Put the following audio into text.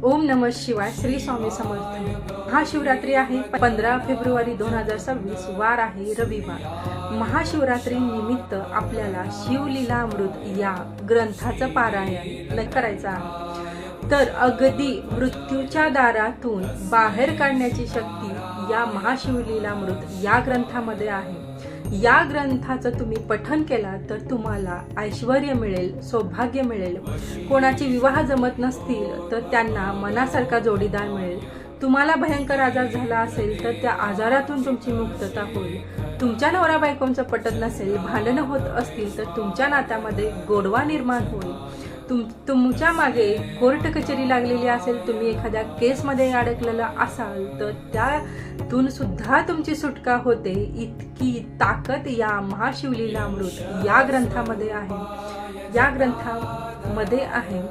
ओम नमः शिवाय. श्री स्वामी समर्थ. महाशिवरात्री आहे 15 फेब्रुवारी 2026. वार आहे रविवार. महाशिवरात्री निमित्त आपल्याला शिवलीलामृत या ग्रंथाचं पारायण करायचं आहे. तर अगदी मृत्यूच्या दारातून बाहेर काढण्याची शक्ती या महाशिवलीलामृत या ग्रंथामध्ये आहे. या ग्रंथाचं तुम्ही पठन केला तर तुम्हाला ऐश्वर्य मिळेल, सौभाग्य मिळेल. कोणाचे विवाह जमत नसतील तर त्यांना मनासारखा जोडीदार मिळेल. तुम्हाला भयंकर आजार झाला असेल तर त्या आजारातून तुमची मुक्तता होईल. तुमच्या नवरा बायकोंचं पटत नसेल, भांडणं होत असतील तर तुमच्या नात्यामध्ये गोडवा निर्माण होईल. तुमच्या मागे कोर्ट कचेरी लागलेली असेल, तुम्ही एखाद्या केसमध्ये अडकलेला असाल तर त्यातून सुद्धा तुमची सुटका होते. इतकी ताकद या महाशिवलीलामृत या ग्रंथामध्ये आहे. या ग्रंथामध्ये आहे